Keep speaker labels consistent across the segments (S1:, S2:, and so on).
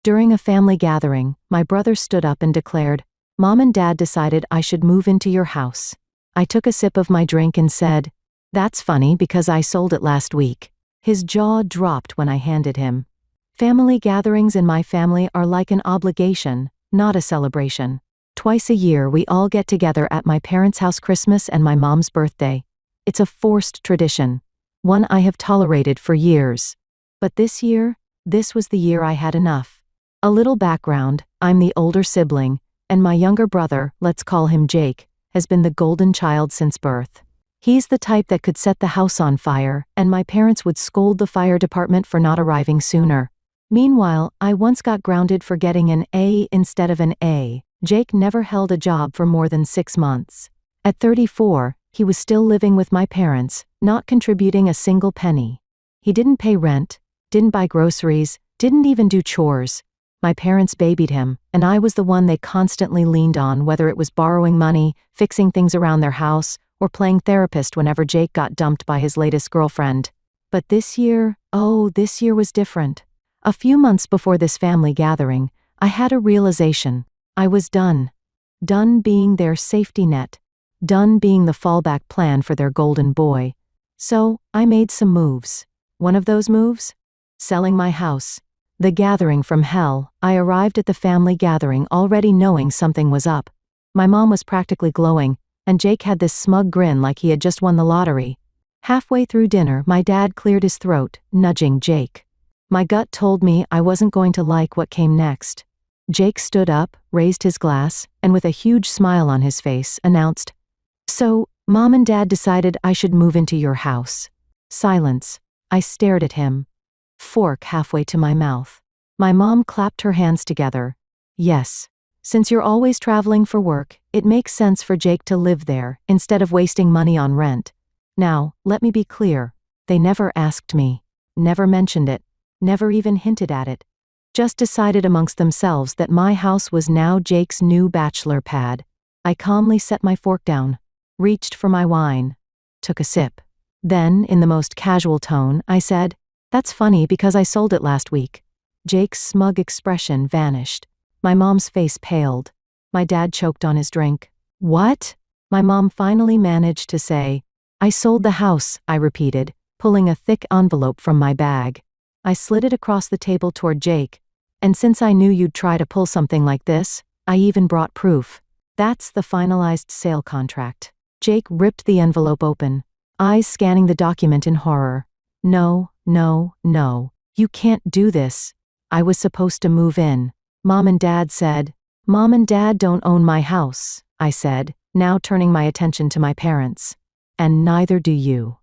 S1: During a family gathering, my brother stood up and declared, "Mom and Dad decided I should move into your house." I took a sip of my drink and said, "That's funny because I sold it last week." His jaw dropped when I handed him. Family gatherings in my family are like an obligation, not a celebration. Twice a year we all get together at my parents' house Christmas and my mom's birthday. It's a forced tradition, one I have tolerated for years. But this year, this was the year I had enough. A little background, I'm the older sibling, and my younger brother, let's call him Jake, has been the golden child since birth. He's the type that could set the house on fire, and my parents would scold the fire department for not arriving sooner. Meanwhile, I once got grounded for getting an A instead of an A. Jake never held a job for more than 6 months. At 34, he was still living with my parents, not contributing a single penny. He didn't pay rent, didn't buy groceries, didn't even do chores. My parents babied him, and I was the one they constantly leaned on, whether it was borrowing money, fixing things around their house, or playing therapist whenever Jake got dumped by his latest girlfriend. But this year, this year was different. A few months before this family gathering, I had a realization. I was done. Done being their safety net. Done being the fallback plan for their golden boy. So, I made some moves. One of those moves? Selling my house. The gathering from hell. I arrived at the family gathering already knowing something was up. My mom was practically glowing, and Jake had this smug grin like he had just won the lottery. Halfway through dinner, my dad cleared his throat, nudging Jake. My gut told me I wasn't going to like what came next. Jake stood up, raised his glass, and with a huge smile on his face, announced, "So, Mom and Dad decided I should move into your house." Silence. I stared at him. Fork halfway to my mouth. My mom clapped her hands together. "Yes. Since you're always traveling for work, it makes sense for Jake to live there, instead of wasting money on rent. Now, let me be clear. They never asked me. Never mentioned it. Never even hinted at it. Just decided amongst themselves that my house was now Jake's new bachelor pad." I calmly set my fork down, reached for my wine, took a sip. Then, in the most casual tone, I said, "That's funny because I sold it last week." Jake's smug expression vanished. My mom's face paled. My dad choked on his drink. "What?" My mom finally managed to say, "I sold the house," I repeated, pulling a thick envelope from my bag. I slid it across the table toward Jake. "And since I knew you'd try to pull something like this, I even brought proof. That's the finalized sale contract." Jake ripped the envelope open, eyes scanning the document in horror. "No, no, no. You can't do this. I was supposed to move in." Mom and Dad said. "Mom and Dad don't own my house," I said, now turning my attention to my parents. "And neither do you."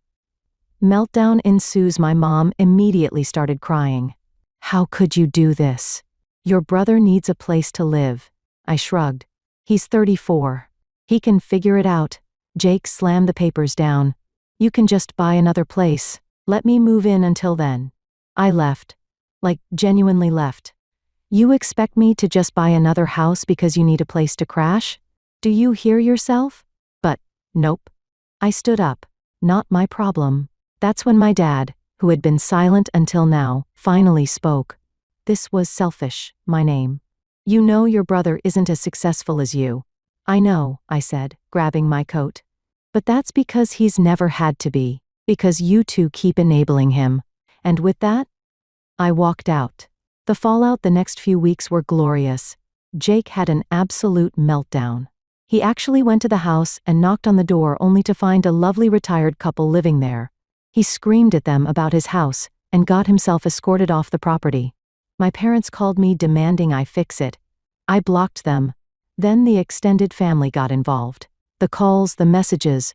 S1: Meltdown ensues. My mom immediately started crying. "How could you do this? Your brother needs a place to live." I shrugged. "He's 34. He can figure it out." Jake slammed the papers down. "You can just buy another place. Let me move in until then." I left. Like, genuinely left. "You expect me to just buy another house because you need a place to crash? Do you hear yourself?" But, nope. I stood up. Not my problem. That's when my dad, who had been silent until now, finally spoke. "This was selfish, my name. You know your brother isn't as successful as you." "I know," I said, grabbing my coat. "But that's because he's never had to be, because you two keep enabling him." And with that, I walked out. The fallout the next few weeks were glorious. Jake had an absolute meltdown. He actually went to the house and knocked on the door only to find a lovely retired couple living there. He screamed at them about his house and got himself escorted off the property. My parents called me demanding I fix it. I blocked them. Then the extended family got involved. The calls, the messages,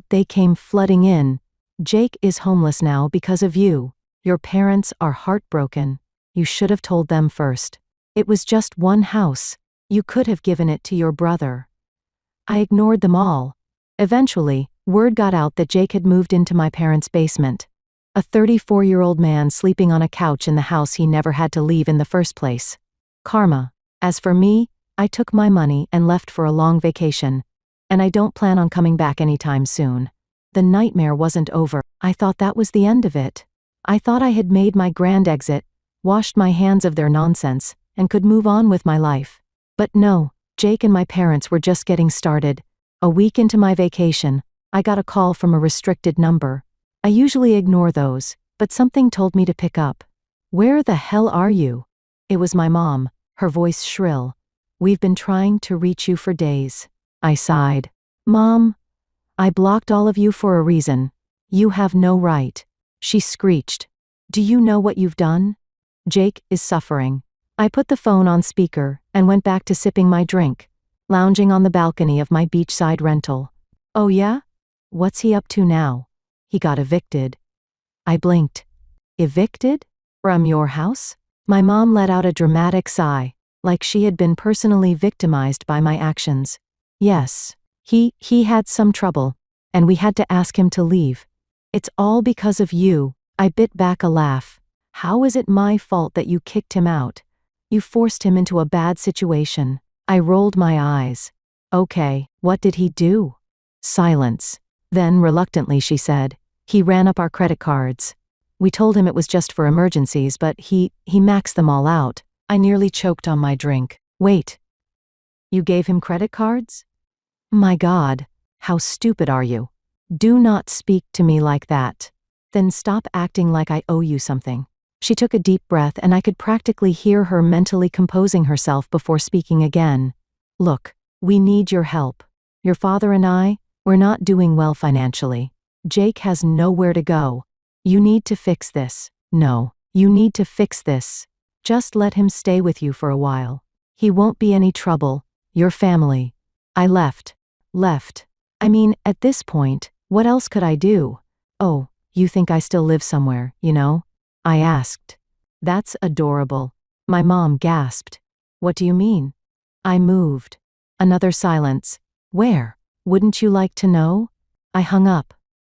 S1: they came flooding in. "Jake is homeless now because of you. Your parents are heartbroken. You should have told them first. It was just one house. You could have given it to your brother." I ignored them all. Eventually, word got out that Jake had moved into my parents' basement. A 34-year-old man sleeping on a couch in the house he never had to leave in the first place. Karma. As for me, I took my money and left for a long vacation. And I don't plan on coming back anytime soon. The nightmare wasn't over. I thought that was the end of it. I thought I had made my grand exit, washed my hands of their nonsense, and could move on with my life. But no, Jake and my parents were just getting started. A week into my vacation, I got a call from a restricted number. I usually ignore those, but something told me to pick up. "Where the hell are you?" It was my mom, her voice shrill. "We've been trying to reach you for days." I sighed. "Mom, I blocked all of you for a reason. You have no right." She screeched. "Do you know what you've done? Jake is suffering." I put the phone on speaker and went back to sipping my drink, lounging on the balcony of my beachside rental. "Oh yeah? What's he up to now?" "He got evicted." I blinked. "Evicted? From your house?" My mom let out a dramatic sigh, like she had been personally victimized by my actions. "Yes. He had some trouble, and we had to ask him to leave." "It's all because of you." I bit back a laugh. "How is it my fault that you kicked him out? You forced him into a bad situation." I rolled my eyes. "Okay, what did he do?" Silence. Then, reluctantly, she said, "He ran up our credit cards. We told him it was just for emergencies, but he maxed them all out." I nearly choked on my drink. "Wait. You gave him credit cards?" My God, how stupid are you? "Do not speak to me like that." "Then stop acting like I owe you something." She took a deep breath and I could practically hear her mentally composing herself before speaking again. "Look, we need your help. Your father and we're not doing well financially. Jake has nowhere to go. You need to fix this. No, you need to fix this. Just let him stay with you for a while. He won't be any trouble. Your family." I left. I mean, at this point, what else could I do? "Oh, you think I still live somewhere, you know?" I asked. "That's adorable." My mom gasped. "What do you mean?" "I moved." Another silence. "Where? Wouldn't you like to know?" I hung up.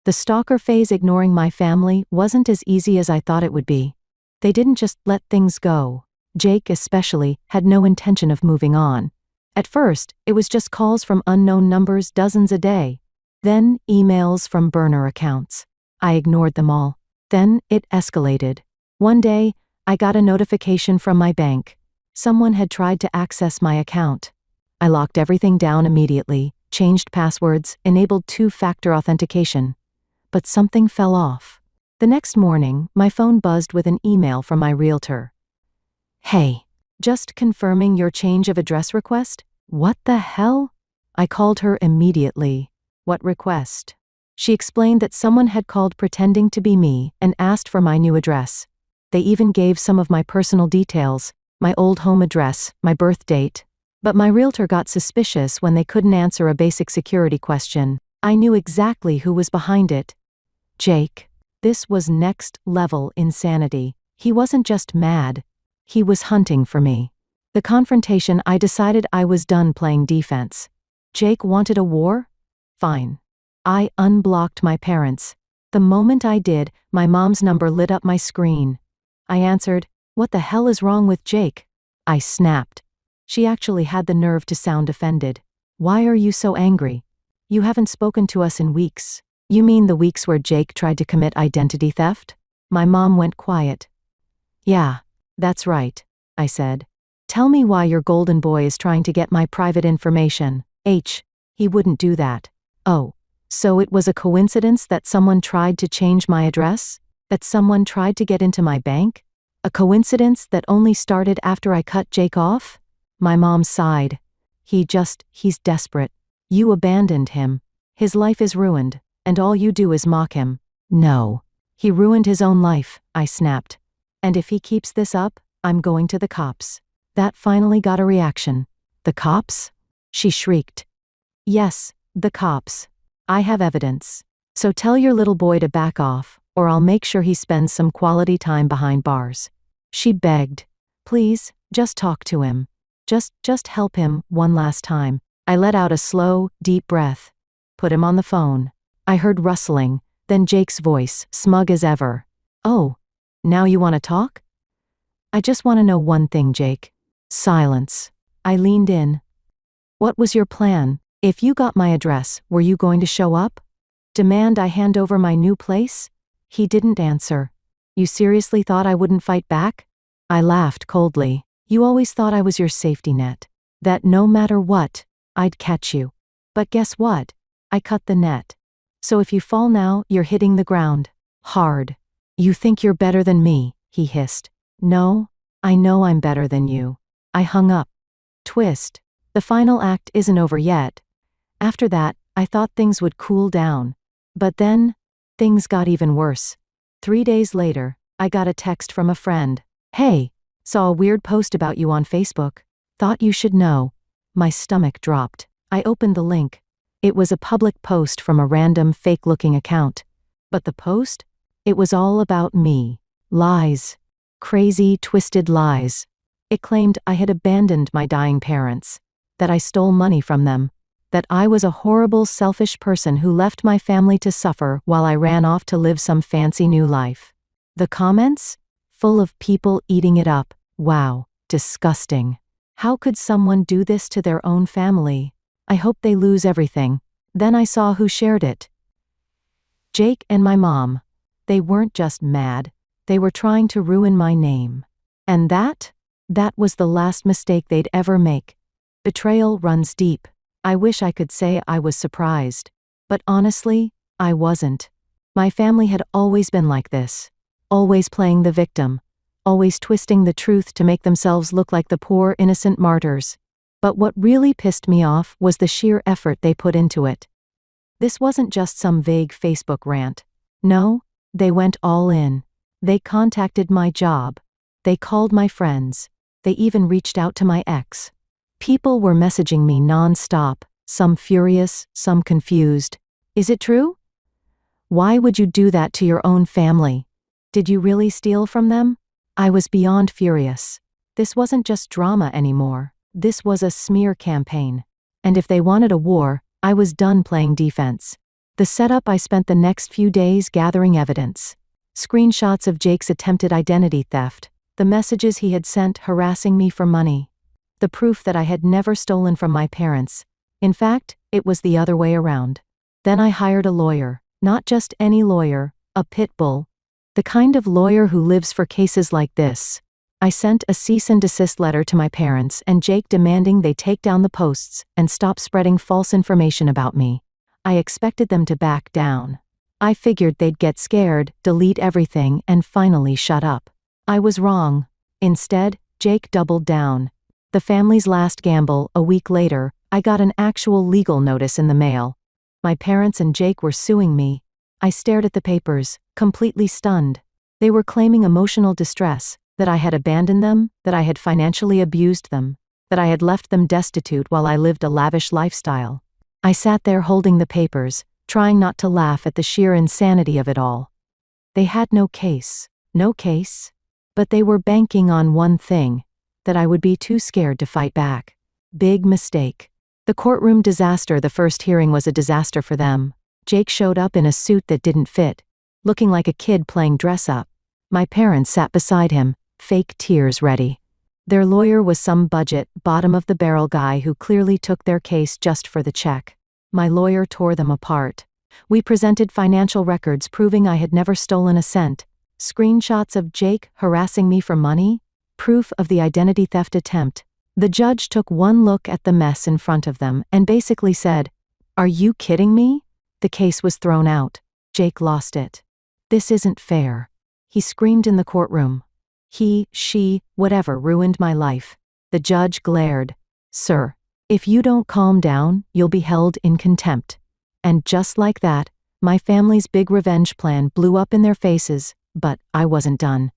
S1: The stalker phase ignoring my family wasn't as easy as I thought it would be. They didn't just let things go. Jake, especially, had no intention of moving on. At first, it was just calls from unknown numbers dozens a day. Then, emails from burner accounts. I ignored them all. Then, it escalated. One day, I got a notification from my bank. Someone had tried to access my account. I locked everything down immediately, changed passwords, enabled two-factor authentication. But something fell off. The next morning, my phone buzzed with an email from my realtor. "Hey, just confirming your change of address request?" "What the hell?" I called her immediately. "What request?" She explained that someone had called pretending to be me and asked for my new address. They even gave some of my personal details, my old home address, my birth date. But my realtor got suspicious when they couldn't answer a basic security question. I knew exactly who was behind it. Jake. This was next-level insanity. He wasn't just mad. He was hunting for me. The confrontation, I decided I was done playing defense. Jake wanted a war? Fine. I unblocked my parents. The moment I did, my mom's number lit up my screen. I answered, "What the hell is wrong with Jake?" I snapped. She actually had the nerve to sound offended. "Why are you so angry? You haven't spoken to us in weeks." "You mean the weeks where Jake tried to commit identity theft?" My mom went quiet. "Yeah, that's right," I said. "Tell me why your golden boy is trying to get my private information." He wouldn't do that." "Oh, so it was a coincidence that someone tried to change my address? That someone tried to get into my bank? A coincidence that only started after I cut Jake off?" My mom sighed. He's desperate. You abandoned him. His life is ruined, and all you do is mock him." "No. He ruined his own life," I snapped. "And if he keeps this up, I'm going to the cops." That finally got a reaction. "The cops?" She shrieked. "Yes, the cops. I have evidence. So tell your little boy to back off, or I'll make sure he spends some quality time behind bars." She begged. "Please, just talk to him. Just help him one last time." I let out a slow, deep breath. "Put him on the phone." I heard rustling, then Jake's voice, smug as ever. "Oh, now you want to talk?" "I just want to know one thing, Jake." Silence. I leaned in. "What was your plan? If you got my address, were you going to show up? Demand I hand over my new place?" He didn't answer. "You seriously thought I wouldn't fight back?" I laughed coldly. You always thought I was your safety net. That no matter what, I'd catch you. But guess what? I cut the net. So if you fall now, you're hitting the ground. Hard. You think you're better than me, he hissed. No, I know I'm better than you. I hung up. Twist. The final act isn't over yet. After that, I thought things would cool down. But then, things got even worse. 3 days later, I got a text from a friend. Hey, saw a weird post about you on Facebook. Thought you should know. My stomach dropped. I opened the link. It was a public post from a random fake-looking account. But the post? It was all about me. Lies. Crazy, twisted lies. It claimed I had abandoned my dying parents. That I stole money from them. That I was a horrible, selfish person who left my family to suffer while I ran off to live some fancy new life. The comments? Full of people eating it up. Wow, disgusting. How could someone do this to their own family? I hope they lose everything. Then I saw who shared it. Jake and my mom. They weren't just mad. They were trying to ruin my name. And that was the last mistake they'd ever make. Betrayal runs deep. I wish I could say I was surprised. But honestly, I wasn't. My family had always been like this. Always playing the victim. Always twisting the truth to make themselves look like the poor, innocent martyrs. But what really pissed me off was the sheer effort they put into it. This wasn't just some vague Facebook rant. No, they went all in. They contacted my job. They called my friends. They even reached out to my ex. People were messaging me non-stop, some furious, some confused. Is it true? Why would you do that to your own family? Did you really steal from them? I was beyond furious. This wasn't just drama anymore. This was a smear campaign. And if they wanted a war, I was done playing defense. The setup. I spent the next few days gathering evidence. Screenshots of Jake's attempted identity theft. The messages he had sent harassing me for money. The proof that I had never stolen from my parents. In fact, it was the other way around. Then I hired a lawyer. Not just any lawyer, a pit bull. The kind of lawyer who lives for cases like this. I sent a cease and desist letter to my parents and Jake demanding they take down the posts and stop spreading false information about me. I expected them to back down. I figured they'd get scared, delete everything, and finally shut up. I was wrong. Instead, Jake doubled down. The family's last gamble. A week later, I got an actual legal notice in the mail. My parents and Jake were suing me. I stared at the papers, completely stunned. They were claiming emotional distress, that I had abandoned them, that I had financially abused them, that I had left them destitute while I lived a lavish lifestyle. I sat there holding the papers, trying not to laugh at the sheer insanity of it all. They had no case. No case. But they were banking on one thing. That I would be too scared to fight back. Big mistake. The courtroom disaster. The first hearing was a disaster for them. Jake showed up in a suit that didn't fit, looking like a kid playing dress-up. My parents sat beside him, fake tears ready. Their lawyer was some budget, bottom-of-the-barrel guy who clearly took their case just for the check. My lawyer tore them apart. We presented financial records proving I had never stolen a cent. Screenshots of Jake harassing me for money. Proof of the identity theft attempt. The judge took one look at the mess in front of them and basically said, "Are you kidding me?" The case was thrown out. Jake lost it. "This isn't fair." He screamed in the courtroom. He, she, whatever ruined my life. The judge glared. "Sir, if you don't calm down, you'll be held in contempt." And just like that, my family's big revenge plan blew up in their faces, but I wasn't done.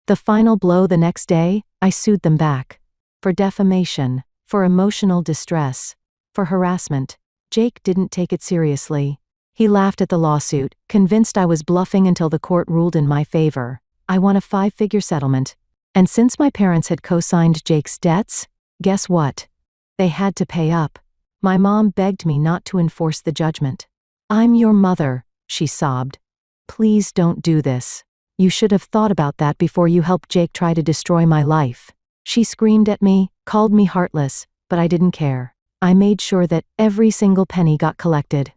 S1: The final blow. The next day, I sued them back. For defamation, for emotional distress, for harassment. Jake didn't take it seriously. He laughed at the lawsuit, convinced I was bluffing until the court ruled in my favor. I won a 5-figure settlement. And since my parents had co-signed Jake's debts, guess what? They had to pay up. My mom begged me not to enforce the judgment. "I'm your mother," she sobbed. "Please don't do this. You should have thought about that before you helped Jake try to destroy my life." She screamed at me, called me heartless, but I didn't care. I made sure that every single penny got collected.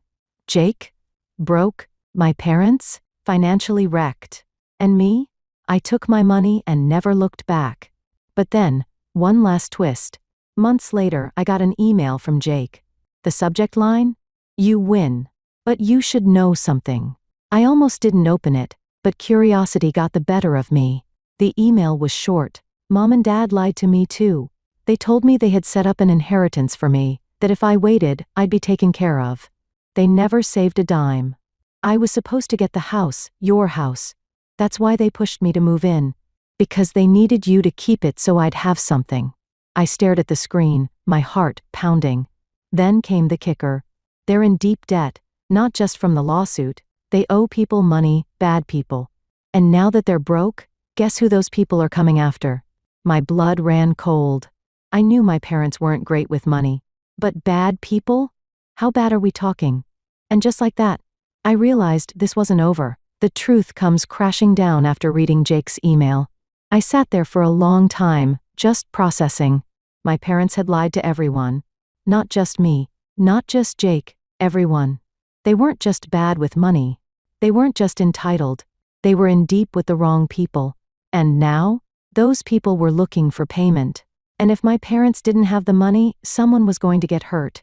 S1: Jake? Broke. My parents? Financially wrecked. And me? I took my money and never looked back. But then, One last twist. Months later, I got an email from Jake. The subject line? You win. But you should know something. I almost didn't open it, but curiosity got the better of me. The email was short. Mom and Dad lied to me too. They told me they had set up an inheritance for me, that if I waited, I'd be taken care of. They never saved a dime. I was supposed to get the house, your house. That's why they pushed me to move in. Because they needed you to keep it so I'd have something. I stared at the screen, my heart pounding. Then came the kicker. They're in deep debt, not just from the lawsuit. They owe people money, bad people. And now that they're broke, guess who those people are coming after? My blood ran cold. I knew my parents weren't great with money. But bad people? How bad are we talking? And just like that, I realized this wasn't over. The truth comes crashing down after reading Jake's email. I sat there for a long time, just processing. My parents had lied to everyone. Not just me, not just Jake, everyone. They weren't just bad with money. They weren't just entitled. They were in deep with the wrong people. And now, those people were looking for payment. And if my parents didn't have the money, someone was going to get hurt.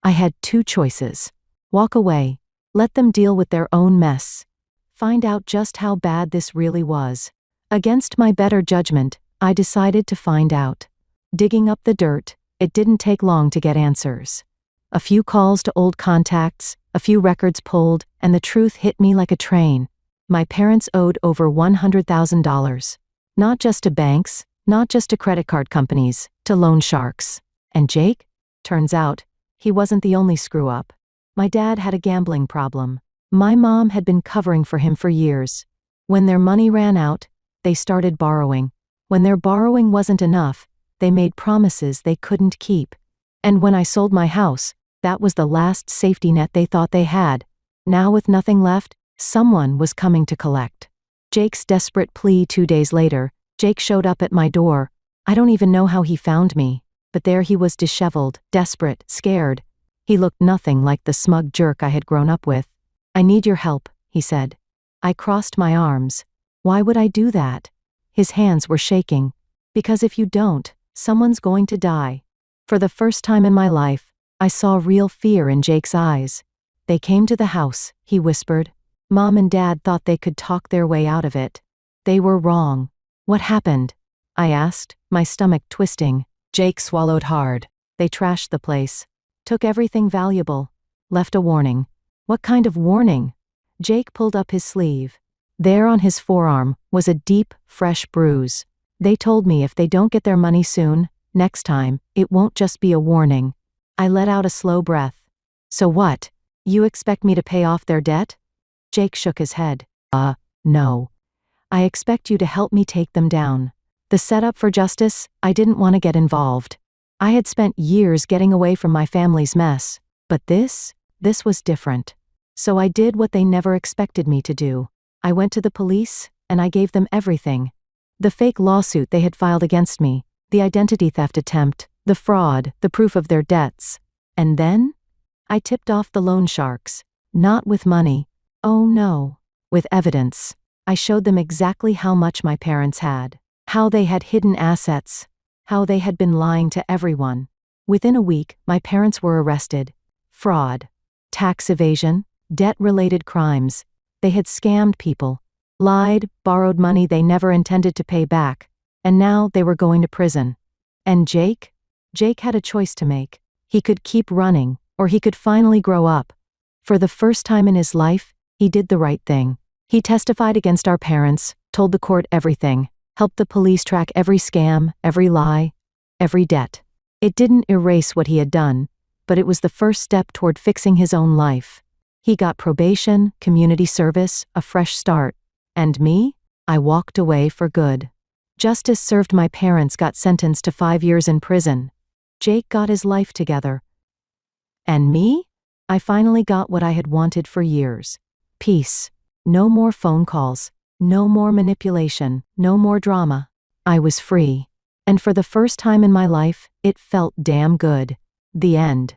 S1: I had two choices. Walk away. Let them deal with their own mess. Find out just how bad this really was. Against my better judgment, I decided to find out. Digging up the dirt, it didn't take long to get answers. A few calls to old contacts, a few records pulled, and the truth hit me like a train. My parents owed over $100,000. Not just to banks, not just to credit card companies, to loan sharks. And Jake? Turns out, he wasn't the only screw-up. My dad had a gambling problem. My mom had been covering for him for years. When their money ran out, they started borrowing. When their borrowing wasn't enough, they made promises they couldn't keep. And when I sold my house, that was the last safety net they thought they had. Now with nothing left, someone was coming to collect. Jake's desperate plea 2 days later, Jake showed up at my door. I don't even know how he found me, but there he was, disheveled, desperate, scared. He looked nothing like the smug jerk I had grown up with. I need your help, he said. I crossed my arms. Why would I do that? His hands were shaking. Because if you don't, someone's going to die. For the first time in my life, I saw real fear in Jake's eyes. They came to the house, he whispered. Mom and Dad thought they could talk their way out of it. They were wrong. What happened? I asked, my stomach twisting. Jake swallowed hard. They trashed the place. Took everything valuable. Left a warning. What kind of warning? Jake pulled up his sleeve. There on his forearm was a deep, fresh bruise. They told me if they don't get their money soon, next time, it won't just be a warning. I let out a slow breath. So what? You expect me to pay off their debt? Jake shook his head. No. I expect you to help me take them down. The setup for justice, I didn't want to get involved. I had spent years getting away from my family's mess. But this was different. So I did what they never expected me to do. I went to the police, and I gave them everything. The fake lawsuit they had filed against me, the identity theft attempt, the fraud, the proof of their debts. And then? I tipped off the loan sharks. Not with money. Oh no. With evidence. I showed them exactly how much my parents had. How they had hidden assets. How they had been lying to everyone. Within a week, my parents were arrested. Fraud. Tax evasion. Debt-related crimes. They had scammed people. Lied, borrowed money they never intended to pay back. And now they were going to prison. And Jake? Jake had a choice to make. He could keep running, or he could finally grow up. For the first time in his life, he did the right thing. He testified against our parents, told the court everything, helped the police track every scam, every lie, every debt. It didn't erase what he had done, but it was the first step toward fixing his own life. He got probation, community service, a fresh start. And me? I walked away for good. Justice served. My parents got sentenced to 5 years in prison. Jake got his life together. And me? I finally got what I had wanted for years. Peace. No more phone calls. No more manipulation. No more drama. I was free. And for the first time in my life, it felt damn good. The end.